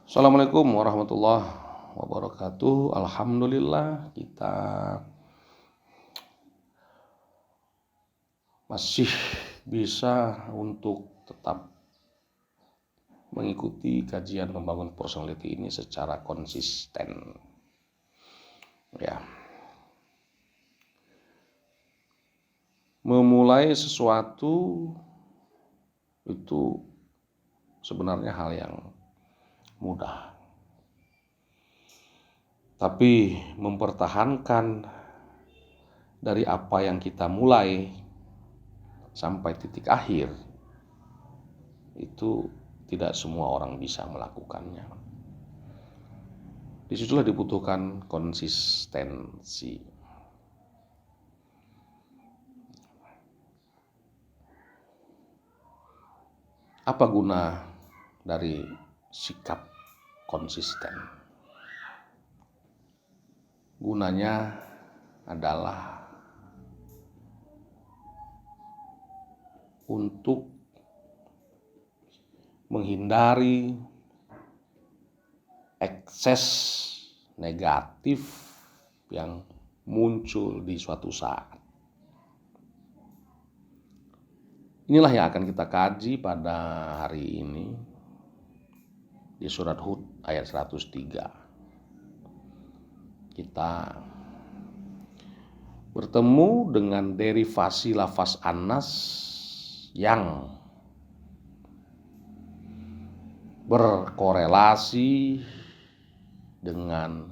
Assalamualaikum warahmatullahi wabarakatuh. Alhamdulillah kita masih bisa untuk tetap mengikuti kajian membangun personality ini secara konsisten. Ya. Memulai sesuatu itu sebenarnya hal yang mudah. Tapi mempertahankan dari apa yang kita mulai sampai titik akhir itu tidak semua orang bisa melakukannya. Disitulah dibutuhkan konsistensi. Apa guna dari sikap konsisten? Gunanya adalah untuk menghindari ekses negatif yang muncul di suatu saat. Inilah yang akan kita kaji pada hari ini di surat Hud ayat 103. Kita bertemu dengan derivasi lafaz Anas yang berkorelasi dengan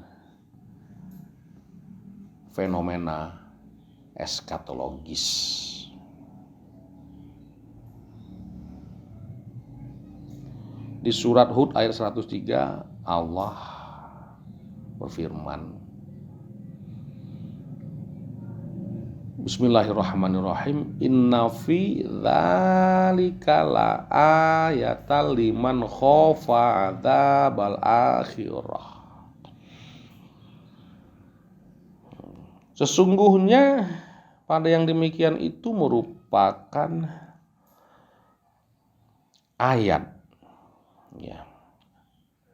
fenomena eskatologis. Di surat Hud ayat 103 Allah berfirman, Bismillahirrahmanirrahim, Inna fi dzalika la ayatal liman khofa adzabal akhirah. Sesungguhnya pada yang demikian itu merupakan ayat, ya,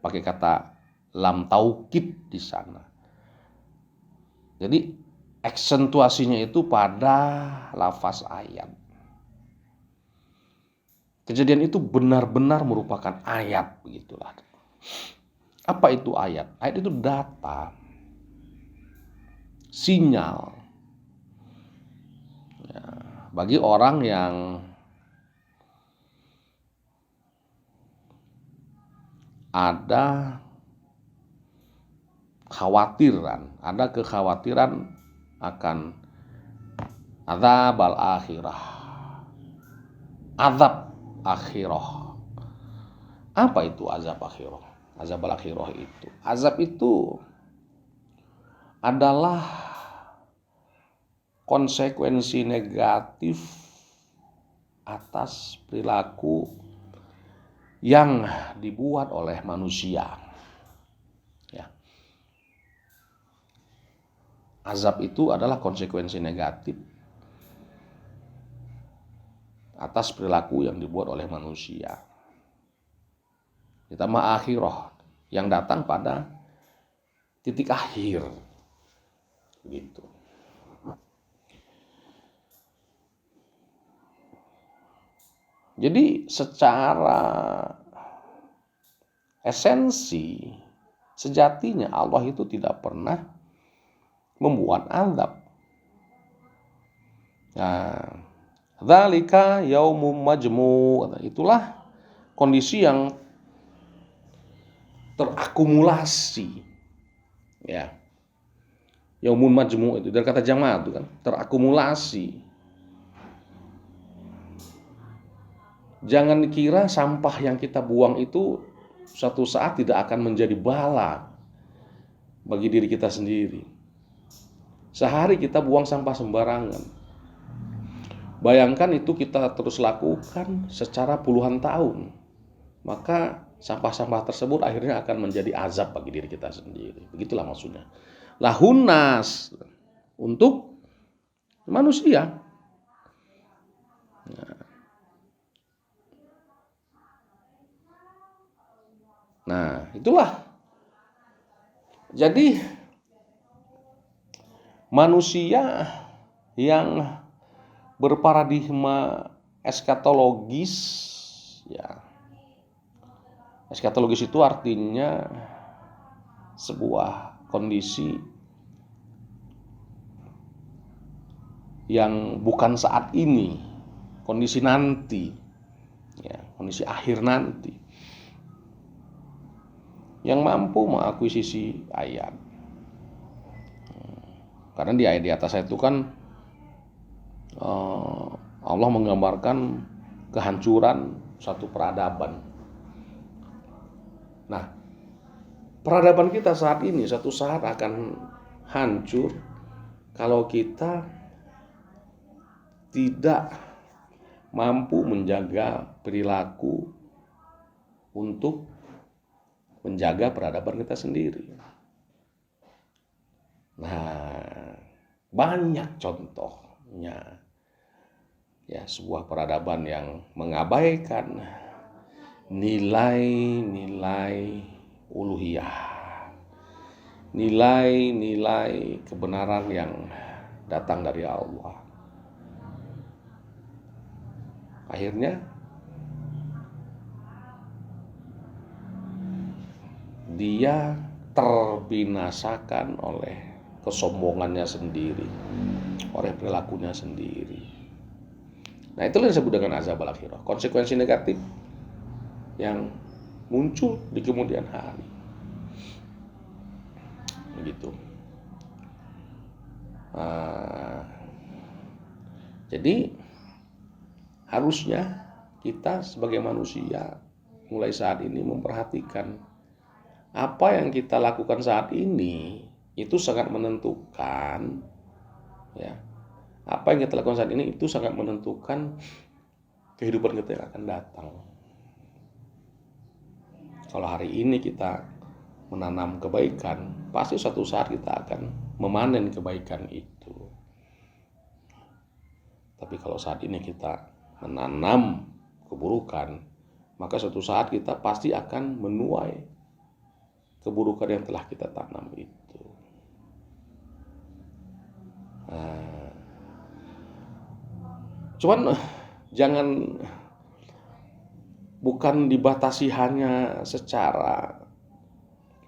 pakai kata lam taukid di sana. Jadi aksentuasinya itu pada lafaz ayat. Kejadian itu benar-benar merupakan ayat, begitulah. Apa itu ayat? Ayat itu data, sinyal, ya, bagi orang yang ada kekhawatiran akan azab al-akhirah, azab akhirah. Apa itu azab akhirah? Azab al-akhirah itu, azab itu adalah konsekuensi negatif atas perilaku yang dibuat oleh manusia. Ya. Azab itu adalah konsekuensi negatif atas perilaku yang dibuat oleh manusia. Ditambah akhirah yang datang pada titik akhir. Begitu. Jadi secara esensi, sejatinya Allah itu tidak pernah membuat azab. Nah, dzalika yaumum majmu', itulah kondisi yang terakumulasi. Ya. Yaumun majmu' itu dari kata jama' itu kan, terakumulasi. Jangan dikira sampah yang kita buang itu suatu saat tidak akan menjadi bala bagi diri kita sendiri. Sehari kita buang sampah sembarangan. Bayangkan itu kita terus lakukan secara puluhan tahun. Maka sampah-sampah tersebut akhirnya akan menjadi azab bagi diri kita sendiri. Begitulah maksudnya. Lahunas, untuk manusia. Nah, Nah, itulah. Jadi manusia yang berparadigma eskatologis, ya. Eskatologis itu artinya sebuah kondisi yang bukan saat ini, kondisi nanti, ya, kondisi akhir nanti, yang mampu mengakuisisi ayat. Karena di ayat di atas itu kan Allah menggambarkan kehancuran satu peradaban. Nah, peradaban kita saat ini satu saat akan hancur kalau kita tidak mampu menjaga perilaku untuk menjaga peradaban kita sendiri. Nah, banyak contohnya. Ya, sebuah peradaban yang mengabaikan nilai-nilai uluhiyah, nilai-nilai kebenaran yang datang dari Allah. Akhirnya dia terbinasakan oleh kesombongannya sendiri, oleh perilakunya sendiri. Nah, itulah yang disebut dengan azab al-akhirah, konsekuensi negatif yang muncul di kemudian hari. Begitu. Jadi harusnya kita sebagai manusia mulai saat ini memperhatikan apa yang kita lakukan saat ini itu sangat menentukan, ya. Apa yang kita lakukan saat ini itu sangat menentukan kehidupan kita yang akan datang. Kalau hari ini kita menanam kebaikan, pasti suatu saat kita akan memanen kebaikan itu. Tapi kalau saat ini kita menanam keburukan, maka suatu saat kita pasti akan menuai keburukan yang telah kita tanam itu. Cuman jangan, bukan dibatasi hanya secara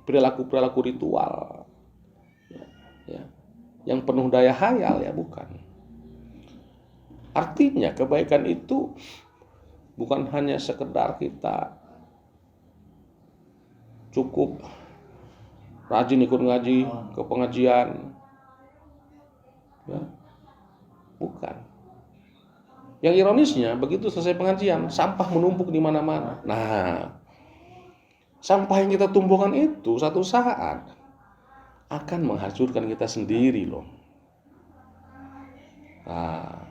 perilaku-perilaku ritual, ya, yang penuh daya hayal, ya, bukan. Artinya kebaikan itu bukan hanya sekedar kita cukup rajin ikut ngaji ke pengajian, ya, bukan. Yang ironisnya begitu selesai pengajian, sampah menumpuk di mana-mana. Nah, sampah yang kita tumbuhkan itu satu saat akan menghancurkan kita sendiri loh. Nah,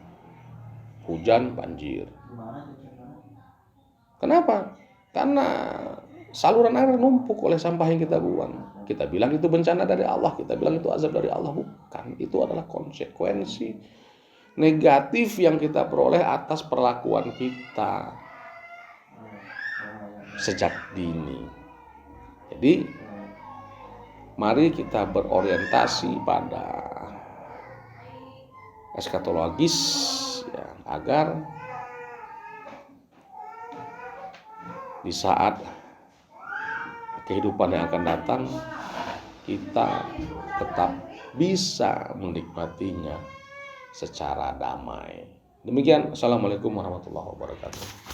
hujan, banjir. Kenapa? Karena saluran air numpuk oleh sampah yang kita buang. Kita bilang itu bencana dari Allah, kita bilang itu azab dari Allah. Bukan, itu adalah konsekuensi negatif yang kita peroleh atas perlakuan kita sejak dini. Jadi mari kita berorientasi pada eskatologis, ya, agar di saat kehidupan yang akan datang kita tetap bisa menikmatinya secara damai. Demikian, assalamualaikum warahmatullahi wabarakatuh.